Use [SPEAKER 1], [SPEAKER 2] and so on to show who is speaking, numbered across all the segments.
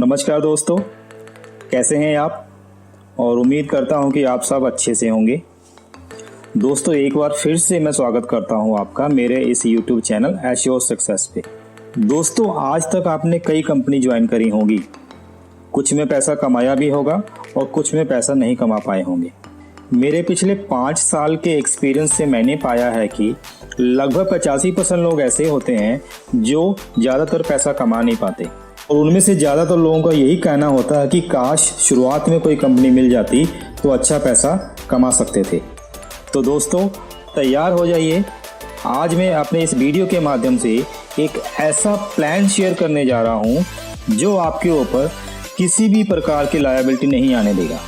[SPEAKER 1] नमस्कार दोस्तों, कैसे हैं आप। और उम्मीद करता हूं कि आप सब अच्छे से होंगे। दोस्तों, एक बार फिर से मैं स्वागत करता हूं आपका मेरे इस YouTube चैनल एश्योर सक्सेस पे। दोस्तों, आज तक आपने कई कंपनी ज्वाइन करी होंगी। कुछ में पैसा कमाया भी होगा और कुछ में पैसा नहीं कमा पाए होंगे। मेरे पिछले 5 साल के एक्सपीरियंस से मैंने पाया है कि लगभग 85% लोग ऐसे होते हैं जो ज़्यादातर पैसा कमा नहीं पाते, और उनमें से ज़्यादातर लोगों का यही कहना होता है कि काश शुरुआत में कोई कंपनी मिल जाती तो अच्छा पैसा कमा सकते थे। तो दोस्तों, तैयार हो जाइए। आज मैं अपने इस वीडियो के माध्यम से एक ऐसा प्लान शेयर करने जा रहा हूं जो आपके ऊपर किसी भी प्रकार की लायबिलिटी नहीं आने देगा।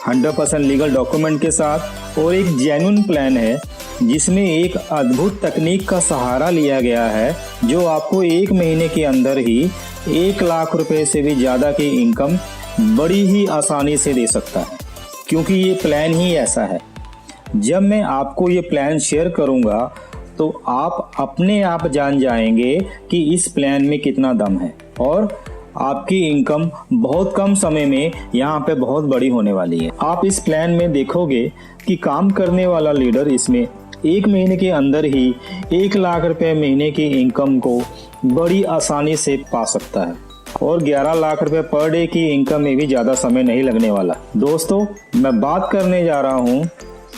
[SPEAKER 1] 100% लीगल डॉक्यूमेंट के साथ, और एक जेन्युइन प्लान है जिसमें एक अद्भुत तकनीक का सहारा लिया गया है जो आपको 1 महीने के अंदर ही 1 लाख रुपए से भी ज़्यादा की इनकम बड़ी ही आसानी से दे सकता है, क्योंकि ये प्लान ही ऐसा है। जब मैं आपको ये प्लान शेयर करूंगा तो आप अपने आप जान जाएंगे कि इस प्लान में कितना दम है, और आपकी इनकम बहुत कम समय में यहाँ पे बहुत बड़ी होने वाली है। आप इस प्लान में देखोगे कि काम करने वाला लीडर इसमें 1 महीने के अंदर ही 1 लाख रुपए महीने की इनकम को बड़ी आसानी से पा सकता है, और 11 लाख रुपए पर डे की इनकम में भी ज़्यादा समय नहीं लगने वाला। दोस्तों, मैं बात करने जा रहा हूँ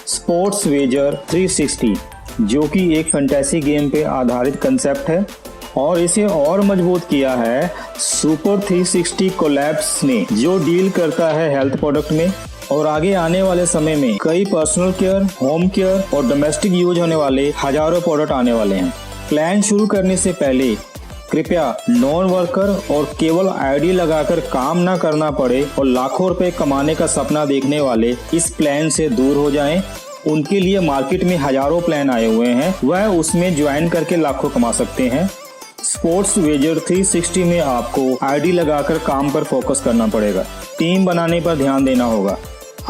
[SPEAKER 1] स्पोर्ट्स वेजर 360, जो कि एक फैंटेसी गेम पे आधारित कंसेप्ट है, और इसे और मजबूत किया है सुपर 360 कोलैब्स ने, जो डील करता है हेल्थ प्रोडक्ट में। और आगे आने वाले समय में कई पर्सनल केयर, होम केयर और डोमेस्टिक यूज होने वाले हजारों प्रोडक्ट आने वाले हैं। प्लान शुरू करने से पहले कृपया नॉन वर्कर और केवल आईडी लगाकर काम ना करना पड़े और लाखों रुपए कमाने का सपना देखने वाले इस प्लान से दूर हो जाएं। उनके लिए मार्केट में हजारों प्लान आए हुए हैं, वह उसमें ज्वाइन करके लाखों कमा सकते हैं। स्पोर्ट्स वेजर 360 में आपको आईडी लगाकर काम पर फोकस करना पड़ेगा, टीम बनाने पर ध्यान देना होगा।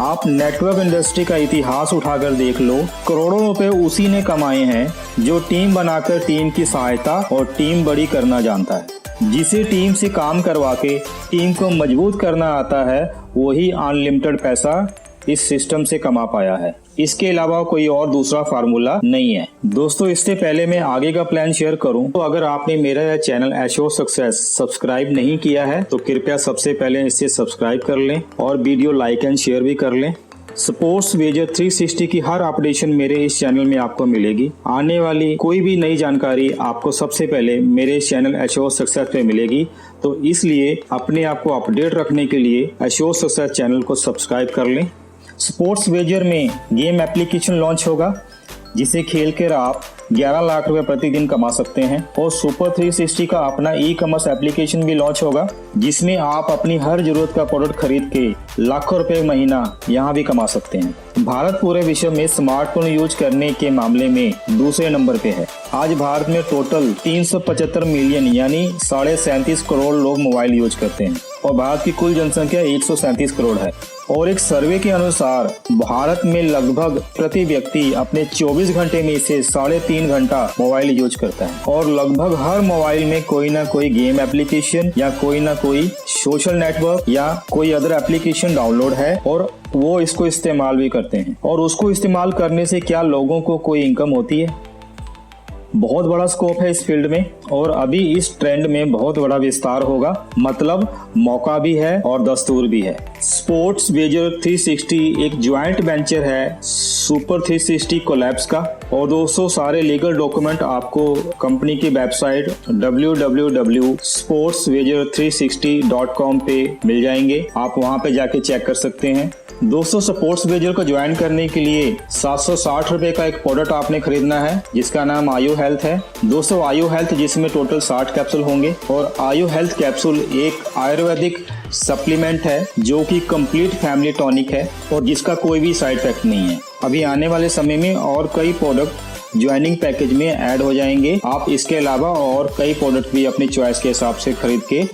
[SPEAKER 1] आप नेटवर्क इंडस्ट्री का इतिहास उठाकर देख लो, करोड़ों रुपए उसी ने कमाए हैं जो टीम बनाकर टीम की सहायता और टीम बड़ी करना जानता है। जिसे टीम से काम करवा के टीम को मजबूत करना आता है, वही अनलिमिटेड पैसा इस सिस्टम से कमा पाया है। इसके अलावा कोई और दूसरा फार्मूला नहीं है। दोस्तों, इससे पहले मैं आगे का प्लान शेयर करूं तो अगर आपने मेरा यह चैनल एश्योर सक्सेस सब्सक्राइब नहीं किया है तो कृपया सबसे पहले इसे सब्सक्राइब कर लें और वीडियो लाइक एंड शेयर भी कर लें। स्पोर्ट्स वेजर 360 की हर अपडेशन मेरे इस चैनल में आपको मिलेगी। आने वाली कोई भी नई जानकारी आपको सबसे पहले मेरे इस चैनल एश्योर सक्सेस पे मिलेगी। तो इसलिए अपने आप को अपडेट रखने के लिए एश्योर सक्सेस चैनल को सब्सक्राइब कर लें। स्पोर्ट्स वेजर में गेम एप्लीकेशन लॉन्च होगा जिसे खेलकर आप 11 लाख रुपए प्रतिदिन कमा सकते हैं, और सुपर 360 का अपना ई-कॉमर्स एप्लीकेशन भी लॉन्च होगा जिसमें आप अपनी हर जरूरत का प्रोडक्ट खरीद के लाखों रुपए महीना यहाँ भी कमा सकते हैं। भारत पूरे विश्व में स्मार्टफोन यूज करने के मामले में दूसरे नंबर पे है। आज भारत में टोटल 375 मिलियन यानी 37.5 करोड़ लोग मोबाइल यूज करते हैं, और भारत की कुल जनसंख्या 137 करोड़ है। और एक सर्वे के अनुसार भारत में लगभग प्रति व्यक्ति अपने 24 घंटे में से 3.5 घंटा मोबाइल यूज करता है, और लगभग हर मोबाइल में कोई ना कोई गेम एप्लीकेशन या कोई ना कोई सोशल नेटवर्क या कोई अदर एप्लीकेशन डाउनलोड है, और वो इसको इस्तेमाल भी करते हैं। और उसको इस्तेमाल करने से क्या लोगों को कोई इनकम होती है? बहुत बड़ा स्कोप है इस फील्ड में, और अभी इस ट्रेंड में बहुत बड़ा विस्तार होगा। मतलब मौका भी है और दस्तूर भी है। स्पोर्ट्स वेजर 360 एक ज्वाइंट वेंचर है सुपर 360 कोलैब्स का, और दोस्तों सारे लीगल डॉक्यूमेंट आपको कंपनी की वेबसाइट www.sportswager360.com पे मिल जाएंगे। आप वहां पे जाके चेक कर सकते हैं। दोस्तों, स्पोर्ट्स वेजर को ज्वाइन करने के लिए 760 रुपए का एक प्रोडक्ट आपने खरीदना है जिसका नाम आयु हेल्थ है। दोस्तों, आयु हेल्थ जिसमें टोटल 60 कैप्सूल होंगे, और आयु हेल्थ कैप्सूल एक आयुर्वेदिक सप्लीमेंट है जो कि कंप्लीट फैमिली टॉनिक है और जिसका कोई भी साइड इफेक्ट नहीं है। अभी आने वाले समय में और कई प्रोडक्ट ज्वाइनिंग पैकेज में ऐड हो जाएंगे। आप इसके अलावा और कई प्रोडक्ट भी अपनी चॉइस के हिसाब से खरीद के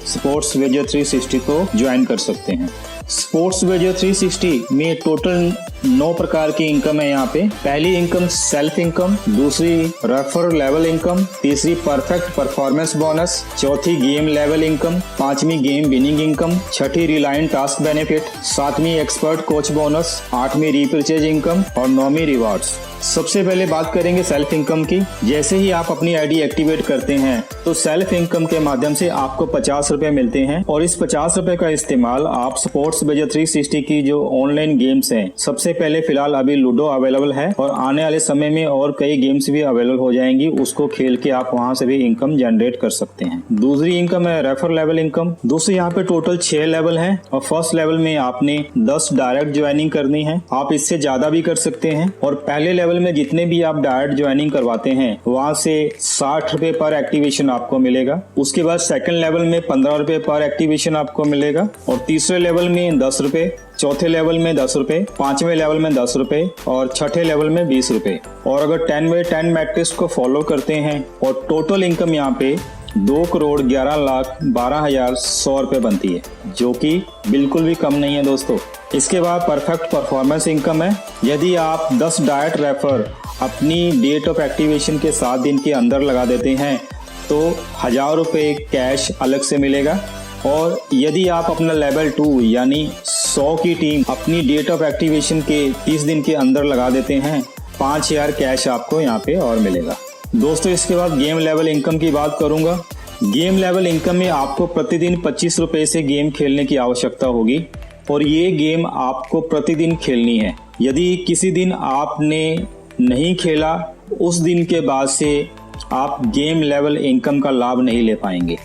[SPEAKER 1] स्पोर्ट्स वेजर 360 को ज्वाइन कर सकते हैं। स्पोर्ट्स वेजर 360 में टोटल 9 प्रकार की इनकम है यहाँ पे। पहली इनकम सेल्फ इनकम, दूसरी रेफर लेवल इनकम, तीसरी परफेक्ट परफॉर्मेंस बोनस, चौथी गेम लेवल इनकम, पांचवी गेम विनिंग इनकम, छठी रिलायंट टास्क बेनिफिट, सातवीं एक्सपर्ट कोच बोनस, आठवीं रीपरचेज इनकम और नौवीं रिवॉर्ड्स। सबसे पहले बात करेंगे सेल्फ इनकम की। जैसे ही आप अपनी आईडी एक्टिवेट करते हैं तो सेल्फ इनकम के माध्यम से आपको 50 रुपए मिलते हैं और इस 50 रुपए का इस्तेमाल आप स्पोर्ट्स बेजर 360 की जो ऑनलाइन गेम्स हैं, सबसे पहले फिलहाल अभी लूडो अवेलेबल है और आने वाले समय में और कई गेम्स भी अवेलेबल हो जाएंगी, उसको खेल के आप वहां से भी इनकम जनरेट कर सकते हैं। दूसरी इनकम है रेफर लेवल इनकम। दोस्तों यहाँ पे टोटल 6 लेवल है और फर्स्ट लेवल में आपने 10 डायरेक्ट ज्वाइनिंग करनी है। आप इससे ज्यादा भी कर सकते हैं और पहले लेवल में जितने भी आप डायरेक्ट ज्वाइनिंग करवाते हैं वहां से 60 रुपए पर एक्टिवेशन आपको मिलेगा। उसके बाद सेकंड लेवल में 15 रुपए पर एक्टिवेशन आपको मिलेगा और तीसरे लेवल में 10 रुपए, चौथे लेवल में 10 रुपए, पांचवें लेवल में 10 रुपए और छठे लेवल में 20 रुपए। और अगर 10x10 मैट्रिक्स को फॉलो करते हैं और टोटल इनकम यहाँ पे 2,11,12,100 रुपए बनती है, जो कि बिल्कुल भी कम नहीं है दोस्तों। इसके बाद परफेक्ट परफॉर्मेंस इनकम है। यदि आप 10 डायरेक्ट रेफर अपनी डेट ऑफ एक्टिवेशन के 7 दिन के अंदर लगा देते हैं तो 1000 रुपए कैश अलग से मिलेगा और यदि आप अपना लेवल 2 यानी 100 की टीम अपनी डेट ऑफ एक्टिवेशन के 30 दिन के अंदर लगा देते हैं 5000 कैश आपको यहाँ पे और मिलेगा। दोस्तों इसके बाद गेम लेवल इनकम की बात करूंगा। गेम लेवल इनकम में आपको प्रतिदिन 25 रुपए से गेम खेलने की आवश्यकता होगी और ये गेम आपको प्रतिदिन खेलनी है। यदि किसी दिन आपने नहीं खेला, उस दिन के बाद से आप गेम लेवल इनकम का लाभ नहीं ले पाएंगे।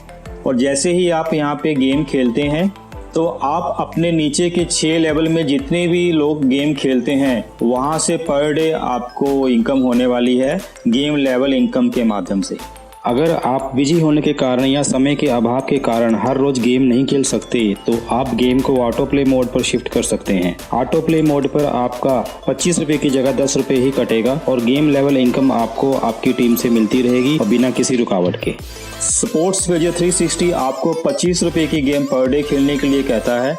[SPEAKER 1] और जैसे ही आप यहाँ पे गेम खेलते हैं तो आप अपने नीचे के 6 लेवल में जितने भी लोग गेम खेलते हैं वहां से पर डे आपको इनकम होने वाली है गेम लेवल इनकम के माध्यम से। अगर आप बिजी होने के कारण या समय के अभाव के कारण हर रोज गेम नहीं खेल सकते तो आप गेम को ऑटो प्ले मोड पर शिफ्ट कर सकते हैं। ऑटो प्ले मोड पर आपका 25 रुपए की जगह 10 रुपए ही कटेगा और गेम लेवल इनकम आपको आपकी टीम से मिलती रहेगी और बिना किसी रुकावट के। स्पोर्ट्स बेजर 360 आपको 25 रुपए की गेम पर डे खेलने के लिए कहता है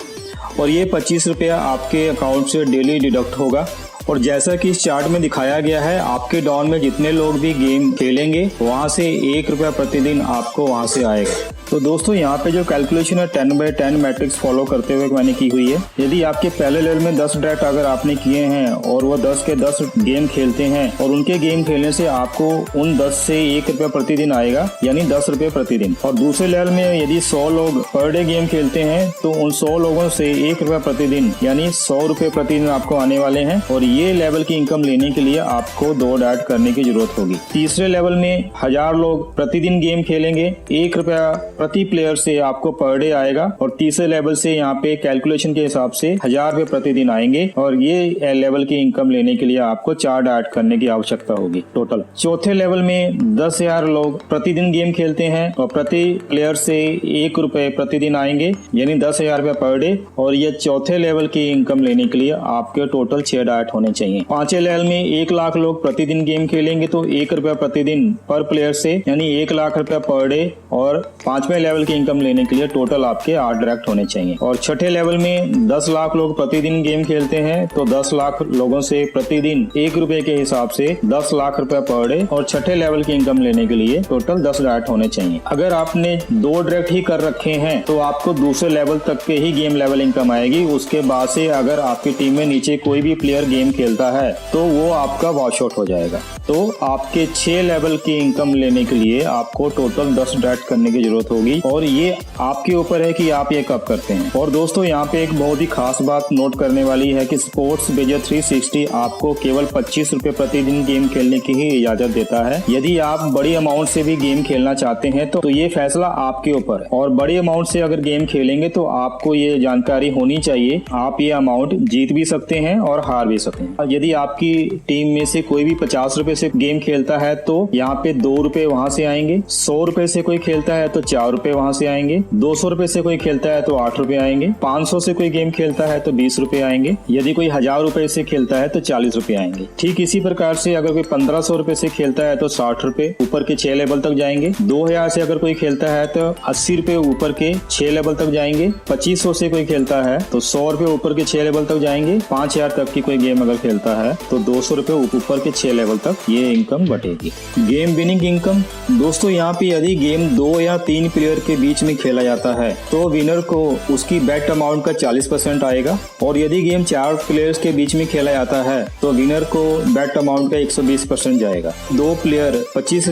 [SPEAKER 1] और ये 25 रुपया आपके अकाउंट से डेली डिडक्ट होगा। और जैसा कि इस चार्ट में दिखाया गया है, आपके डाउन में जितने लोग भी गेम खेलेंगे वहां से 1 रुपया प्रतिदिन आपको वहां से आएगा। तो दोस्तों यहाँ पे जो कैलकुलेशन है 10x10 मैट्रिक्स फॉलो करते हुए मैंने की हुई है। यदि आपके पहले लेवल में 10 डायरेक्ट अगर आपने किए हैं और वो 10 के 10 गेम खेलते हैं और उनके गेम खेलने से आपको उन 10 से 1 रुपया प्रतिदिन आएगा, यानी 10 रुपये प्रतिदिन। और दूसरे लेवल में यदि 100 लोग पर डे गेम खेलते हैं तो उन 100 लोगों से 1 रुपया प्रतिदिन यानी 100 रुपये प्रतिदिन आपको आने वाले हैं और ये लेवल की इनकम लेने के लिए आपको 2 डायरेक्ट करने की जरूरत होगी। तीसरे लेवल में 1000 लोग प्रतिदिन गेम खेलेंगे, 1 रुपया प्रति प्लेयर से आपको पर डे आएगा और तीसरे लेवल से यहाँ पे कैलकुलेशन के हिसाब से 1000 रुपए प्रतिदिन आएंगे और ये लेवल की इनकम लेने के लिए आपको 4 डायरेक्ट करने की आवश्यकता होगी टोटल। चौथे लेवल में 10,000 लोग प्रतिदिन गेम खेलते हैं और प्रति प्लेयर से 1 रुपए प्रतिदिन आएंगे, यानी 10,000 रुपए पर डे और ये चौथे लेवल की इनकम लेने के लिए आपके टोटल 6 डायरेक्ट होने चाहिए। पांचवें लेवल में 1 लाख लोग प्रतिदिन गेम खेलेंगे तो 1 रुपया प्रतिदिन पर प्लेयर से, यानी 1 लाख रुपया पर डे और 5वें लेवल की इनकम लेने के लिए टोटल आपके 8 डायरेक्ट होने चाहिए। और छठे लेवल में 10 लाख लोग प्रतिदिन गेम खेलते हैं तो 10 लाख लोगों से प्रतिदिन 1 रुपए के हिसाब से 10 लाख रुपए पर डे और छठे लेवल की इनकम लेने के लिए टोटल 10 डायरेक्ट होने चाहिए। अगर आपने 2 डायरेक्ट ही कर रखे हैं तो आपको दूसरे लेवल तक के ही गेम लेवल इनकम आएगी। उसके बाद से अगर आपकी टीम में नीचे कोई भी प्लेयर गेम खेलता है तो वो आपका वॉश आउट हो जाएगा। तो आपके 6 लेवल की इनकम लेने के लिए आपको टोटल 10 डायरेक्ट करने की जरूरत होगी और ये आपके ऊपर है कि आप ये कब करते हैं। और दोस्तों यहाँ पे एक बहुत ही खास बात नोट करने वाली है कि स्पोर्ट्स बेजर 360 आपको केवल 25 रुपए प्रतिदिन गेम खेलने की ही इजाजत देता है। यदि आप बड़ी अमाउंट से भी गेम खेलना चाहते हैं तो ये फैसला आपके ऊपर है और बड़ी अमाउंट से अगर गेम खेलेंगे तो आपको ये जानकारी होनी चाहिए, आप ये अमाउंट जीत भी सकते हैं और हार भी सकते हैं। यदि आपकी टीम में से कोई भी 50 रुपए से गेम खेलता है तो यहाँ पे 2 रुपए वहां से आएंगे, 100 रुपए से कोई खेलता है तो 4 4 रुपए वहाँ से आएंगे। 200 रुपए से कोई खेलता है तो 8 रुपए आएंगे। 500 से कोई गेम खेलता है तो 20 रुपए आएंगे। यदि कोई 1000 रुपए से खेलता है तो 40 रुपए आएंगे। ठीक इसी प्रकार से अगर कोई 1500 रुपए से खेलता है तो 60 रुपए ऊपर के 6 लेवल तक जाएंगे। 2000 से अगर कोई खेलता है तो 80 रुपए ऊपर के 6 लेवल तक जाएंगे। 2500 से कोई खेलता है तो 100 रुपए ऊपर के 6 लेवल तक जाएंगे। 5000 तक की कोई गेम अगर खेलता है तो 200 रुपए ऊपर के 6 लेवल तक ये इनकम बटेगी। गेम विनिंग इनकम दोस्तों, यहाँ पे यदि गेम 2 या 3 प्लेयर के बीच में खेला जाता है तो विनर को उसकी बेट अमाउंट का 40% आएगा, और यदि गेम 4 प्लेयर्स के बीच में खेला जाता है तो विनर को बेट अमाउंट का 120% जाएगा। 2 प्लेयर 25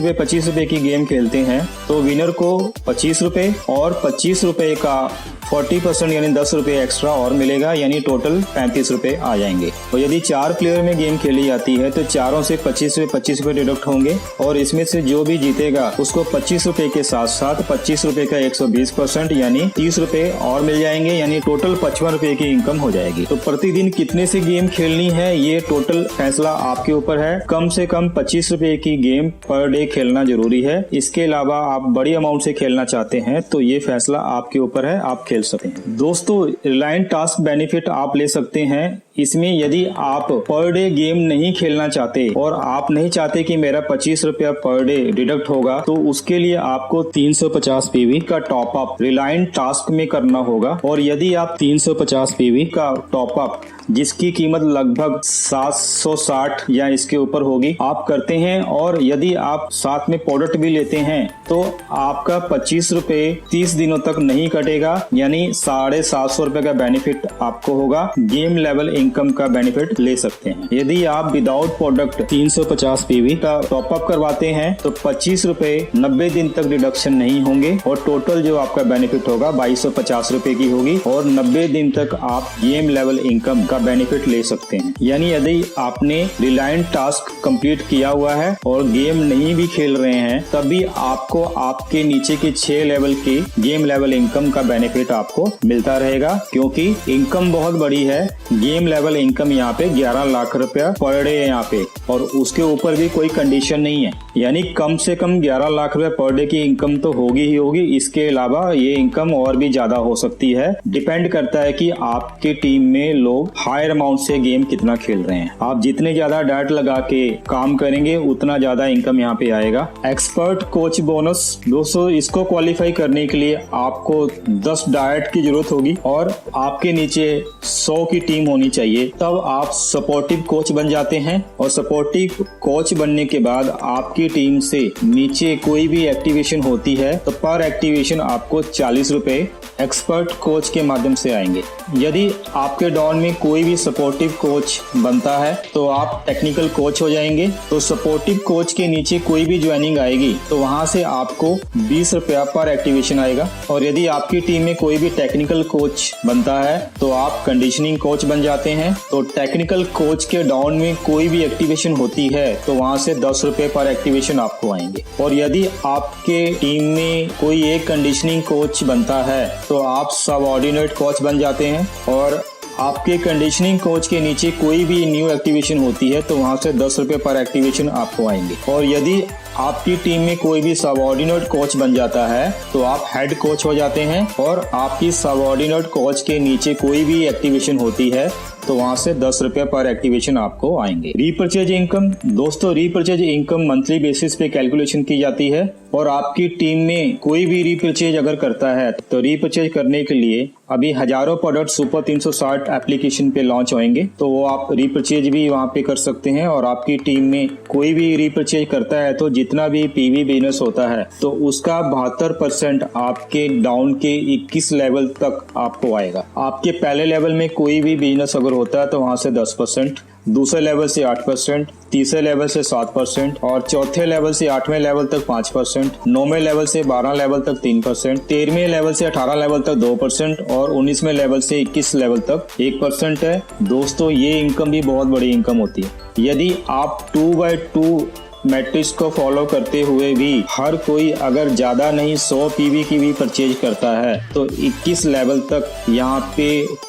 [SPEAKER 1] रुपए की गेम खेलते हैं तो विनर को 25 रुपए और 25 रुपए का 40% यानी 10 रुपए एक्स्ट्रा और मिलेगा, यानी टोटल 35 रुपए आ जाएंगे। और यदि 4 प्लेयर में गेम खेली जाती है तो चारों से 25 रुपए डिडक्ट होंगे, और इसमें से जो भी जीतेगा उसको 25 रुपए के साथ साथ 25 रुपए का 120% यानी 30 रुपए और मिल जाएंगे, यानी टोटल 55 रुपए की इनकम हो जाएगी। तो प्रतिदिन कितने से गेम खेलनी है ये टोटल फैसला आपके ऊपर है। कम से कम 25 रुपए की गेम पर डे खेलना जरूरी है। इसके अलावा आप बड़ी अमाउंट से खेलना चाहते हैं तो ये फैसला आपके ऊपर है, आप खेल सकते हैं। दोस्तों, रिलायंस टास्क बेनिफिट आप ले सकते हैं। इसमें यदि आप पर डे गेम नहीं खेलना चाहते और आप नहीं चाहते कि मेरा 25 रुपया पर डे डिडक्ट होगा, तो उसके लिए आपको 350 पीवी का टॉप अप रिलायंस टास्क में करना होगा। और यदि आप 350 पीवी का टॉप अप जिसकी कीमत लगभग 760 या इसके ऊपर होगी आप करते हैं, और यदि आप साथ में प्रोडक्ट भी लेते हैं तो आपका 25 रुपए 30 दिनों तक नहीं कटेगा, यानी 750 रुपए का बेनिफिट आपको होगा। गेम लेवल इनकम का बेनिफिट ले सकते हैं। यदि आप विदाउट प्रोडक्ट 350 पीवी का टॉप अप करवाते हैं तो 25 रुपए 90 दिन तक डिडक्शन नहीं होंगे, और टोटल जो आपका बेनिफिट होगा 2250 रुपए की होगी, और 90 दिन तक आप गेम लेवल इनकम का बेनिफिट ले सकते हैं। यानी यदि आपने रिलायंस टास्क कंप्लीट किया हुआ है और गेम नहीं भी खेल रहे हैं तब भी आपको आपके नीचे के 6 लेवल के गेम लेवल इनकम का बेनिफिट आपको मिलता रहेगा, क्योंकि इनकम बहुत बड़ी है। गेम लेवल इनकम यहाँ पे 11 लाख रुपया पर डे है यहाँ पे, और उसके ऊपर भी कोई कंडीशन नहीं है, यानी कम से कम 11 लाख रुपया पर डे की इनकम तो होगी ही होगी। इसके अलावा ये इनकम और भी ज्यादा हो सकती है। डिपेंड करता है कि आपके टीम में लोग हायर अमाउंट से गेम कितना खेल रहे हैं। आप जितने ज्यादा डाइट लगा के काम करेंगे उतना ज्यादा इनकम यहाँ पे आएगा। एक्सपर्ट कोच बोनस दोस्तों, इसको क्वालिफाई करने के लिए आपको 10 डाइट की जरूरत होगी और आपके नीचे 100 की टीम होनी चाहिए, तब आप सपोर्टिव कोच बन जाते हैं। और सपोर्टिव कोच बनने के बाद आपकी टीम से नीचे कोई भी एक्टिवेशन होती है तो पर एक्टिवेशन आपको 40 रुपए एक्सपर्ट कोच के माध्यम से आएंगे। यदि आपके डाउन में कोई भी सपोर्टिव कोच बनता है तो आप टेक्निकल कोच हो जाएंगे। तो सपोर्टिव कोच के नीचे कोई भी ज्वाइनिंग आएगी तो वहां से आपको 20 रुपया पर एक्टिवेशन आएगा। और यदि आपकी टीम में कोई भी टेक्निकल कोच बनता है तो आप कंडीशनिंग कोच बन जाते हैं। तो टेक्निकल कोच के डाउन में कोई भी एक्टिवेशन होती है तो वहां से 10 रुपए पर एक्टिवेशन आपको आएंगे। और यदि आपके टीम में कोई एक कंडीशनिंग कोच बनता है तो आप सबऑर्डिनेट कोच बन जाते हैं। और आपके कंडीशनिंग कोच के नीचे कोई भी न्यू एक्टिवेशन होती है तो वहां से 10 रुपए पर एक्टिवेशन आपको आएंगे। और यदि आपकी टीम में कोई भी सबऑर्डिनेट कोच बन जाता है तो आप हेड कोच हो जाते हैं। और आपकी सबऑर्डिनेट कोच के नीचे कोई भी एक्टिवेशन होती है तो वहां से 10 रुपए पर एक्टिवेशन आपको आएंगे। रीपर्चेज इनकम दोस्तों, रीपर्चेज इनकम मंथली बेसिस पे कैलकुलेशन की जाती है। और आपकी टीम में कोई भी रीपर्चेज अगर करता है तो रीपर्चेज करने के लिए अभी हजारों प्रोडक्ट सुपर 360 एप्लीकेशन पे लॉन्च होंगे, तो वो आप रीपर्चेज भी वहां पे कर सकते हैं। और आपकी टीम में कोई भी रीपर्चेज करता है तो जितना भी पीवी बिजनेस होता है तो उसका 72% आपके डाउन के 21 लेवल तक आपको आएगा। आपके पहले लेवल में कोई भी बिजनेस अगर होता है तो वहां से 10%, दूसरे लेवल से 8%, तीसरे लेवल से 7%, और चौथे लेवल से 8वें लेवल तक 5%, 9वें लेवल से 12 लेवल तक 3%, 13वें लेवल से 18 लेवल तक 2%, और 19वें लेवल से 21 लेवल तक 1% है। दोस्तों, ये इनकम भी बहुत बड़ी इनकम होती है। यदि आप 2x2 मैट्रिक्स को फॉलो करते हुए भी हर कोई अगर ज्यादा नहीं 100 पीवी की भी परचेज करता है तो 21 लेवल तक यहाँ पे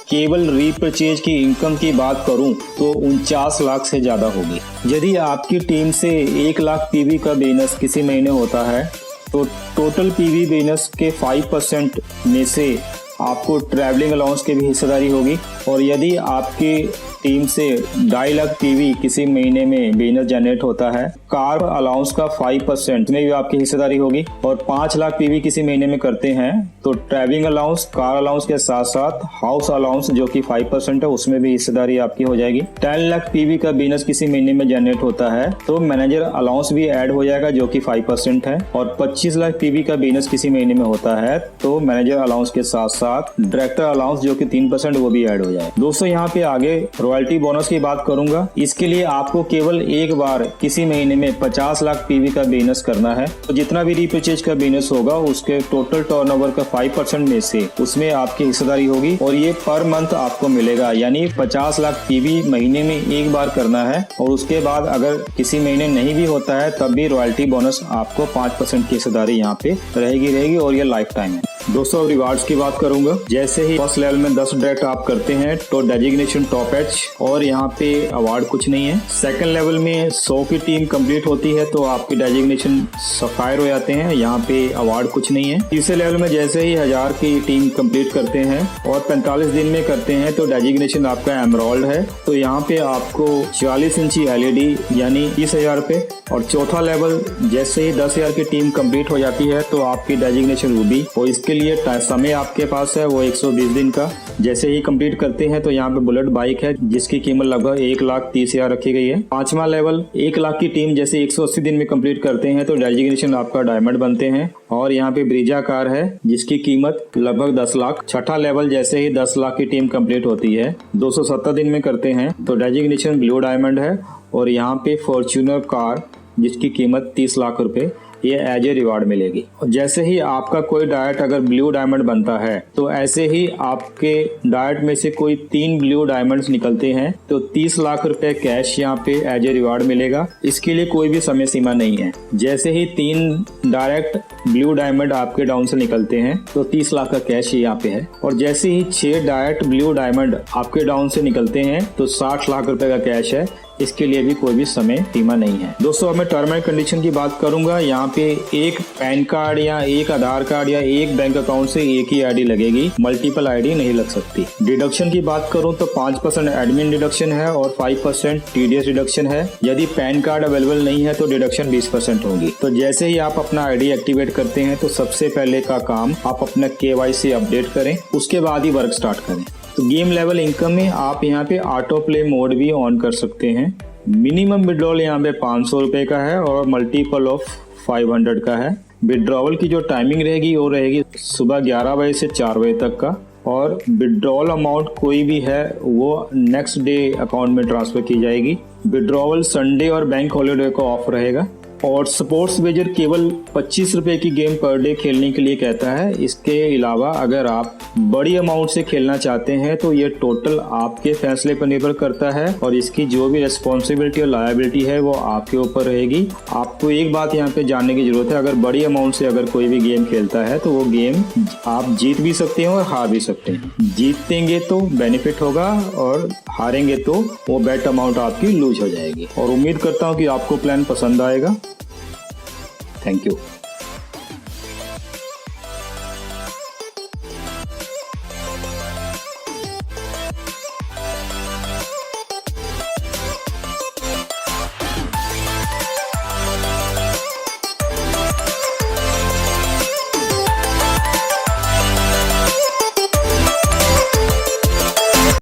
[SPEAKER 1] केवल रीपरचेज की इनकम की बात करूं तो 49 लाख से ज्यादा होगी। यदि आपकी टीम से 1 लाख पीवी का बिजनेस किसी महीने होता है तो टोटल पीवी बोनस के 5% में से आपको ट्रैवलिंग अलाउंस की भी हिस्सेदारी होगी। और यदि आपकी टीम से 2.5 लाख पीवी किसी महीने में बोनस जनरेट होता है, कार अलाउंस का 5% में भी आपकी हिस्सेदारी होगी। और 5 लाख पीवी किसी महीने में करते हैं तो ट्रैवलिंग अलाउंस, कार अलाउंस के साथ साथ हाउस अलाउंस जो कि 5% है, उसमें भी हिस्सेदारी आपकी हो जाएगी। 10 लाख पीवी का बोनस किसी महीने में जनरेट होता है तो मैनेजर अलाउंस भी ऐड हो जाएगा जो कि 5% है। और 25 लाख पीवी का बोनस किसी महीने में होता है तो मैनेजर अलाउंस के साथ साथ डायरेक्टर अलाउंस जो कि 3% वो भी ऐड हो जाए। दोस्तों यहाँ पे आगे रॉयल्टी बोनस की बात करूंगा। इसके लिए आपको केवल एक बार किसी महीने में 50 लाख पीवी का बोनस करना है। तो जितना भी रीपरचेज का बोनस होगा उसके टोटल टर्नओवर का 5% में से उसमें आपकी हिस्सेदारी होगी और ये पर मंथ आपको मिलेगा। यानी 50 लाख पीवी महीने में एक बार करना है और उसके बाद अगर किसी महीने नहीं भी होता है तब भी रॉयल्टी बोनस आपको 5% की हिस्सेदारी यहाँ पे रहेगी और ये लाइफ टाइम है। दोस्तों अब रिवार्ड्स की बात करूंगा। जैसे ही फर्स्ट लेवल में 10 डायरेक्ट आप करते हैं तो डेजिग्नेशन टॉप एच और यहाँ पे अवार्ड कुछ नहीं है। सेकंड लेवल में 100 की टीम कंप्लीट होती है तो आपके डेजिग्नेशन सफायर हो जाते हैं, यहाँ पे अवार्ड कुछ नहीं है। तीसरे लेवल में जैसे ही 1000 की टीम कंप्लीट करते हैं और 45 दिन में करते हैं तो डेजिग्नेशन आपका एमराल्ड है, तो यहाँ पे आपको 44 इंची LED यानी 30,000 रुपए। और चौथा लेवल जैसे ही 10,000 की टीम कंप्लीट हो जाती है तो आपकी डेजिग्नेशन रूबी, और इसके लिए समय आपके पास है वो 120 दिन का। जैसे ही कंप्लीट करते हैं तो यहाँ पे बुलेट बाइक है जिसकी कीमत लगभग 1,30,000 रखी गई है। पांचवा लेवल 1 लाख की टीम जैसे 180 दिन में कंप्लीट करते हैं तो डेजिग्नेशन आपका डायमंड बनते हैं और यहाँ पे ब्रीजा कार है जिसकी कीमत लगभग 10 लाख। छठा लेवल जैसे ही 10 लाख की टीम कंप्लीट होती है 270 दिन में करते हैं तो डेजिग्नेशन ब्लू डायमंड है और यहाँ पे फॉर्च्यूनर कार जिसकी कीमत 30 लाख रुपए ये एज ए रिवार्ड मिलेगी। और जैसे ही आपका कोई डायट अगर ब्लू डायमंड बनता है तो ऐसे ही आपके डायट में से कोई 3 ब्लू डायमंड्स निकलते हैं तो 30 लाख रुपए कैश यहाँ पे एज ए रिवार्ड मिलेगा। इसके लिए कोई भी समय सीमा नहीं है। जैसे ही 3 डायरेक्ट ब्लू डायमंड आपके डाउन से निकलते हैं तो 30 लाख का कैश यहाँ पे है। और जैसे ही 6 डायरेक्ट ब्लू डायमंड आपके डाउन से निकलते हैं तो 60 लाख रुपए का कैश है। इसके लिए भी कोई भी समय सीमा नहीं है। दोस्तों अब मैं टर्म एंड कंडीशन की बात करूंगा। यहाँ पे एक पैन कार्ड या एक आधार कार्ड या एक बैंक अकाउंट से एक ही आईडी लगेगी, मल्टीपल आईडी नहीं लग सकती। डिडक्शन की बात करूं तो 5% एडमिन डिडक्शन है और 5% TDS डिडक्शन है। यदि पैन कार्ड अवेलेबल नहीं है तो डिडक्शन 20% होगी। तो जैसे ही आप अपना आईडी एक्टिवेट करते हैं तो सबसे पहले का काम आप अपना KYC अपडेट करें, उसके बाद ही वर्क स्टार्ट करें। तो गेम लेवल इनकम में आप यहाँ पे ऑटो प्ले मोड भी ऑन कर सकते हैं। मिनिमम विड्रॉल यहाँ पे 500 रुपए का है और मल्टीपल ऑफ 500 का है। विड्रॉवल की जो टाइमिंग रहेगी वो रहेगी सुबह 11 बजे से 4 बजे तक का और विड्रॉल अमाउंट कोई भी है वो नेक्स्ट डे अकाउंट में ट्रांसफर की जाएगी। विड्रॉवल संडे और बैंक हॉलीडे को ऑफ रहेगा। और स्पोर्ट्स वेजर केवल 25 रुपए की गेम पर डे खेलने के लिए कहता है। इसके अलावा अगर आप बड़ी अमाउंट से खेलना चाहते हैं तो ये टोटल आपके फैसले पर निर्भर करता है और इसकी जो भी रिस्पॉन्सिबिलिटी और लायबिलिटी है वो आपके ऊपर रहेगी। आपको एक बात यहाँ पे जानने की जरूरत है, अगर बड़ी अमाउंट से अगर कोई भी गेम खेलता है तो वो गेम आप जीत भी सकते हैं और हार भी सकते हैं। जीतेंगे तो बेनिफिट होगा और हारेंगे तो वो बेट अमाउंट आपकी लूज हो जाएगी। और उम्मीद करता हूँ कि आपको प्लान पसंद आएगा। Thank you.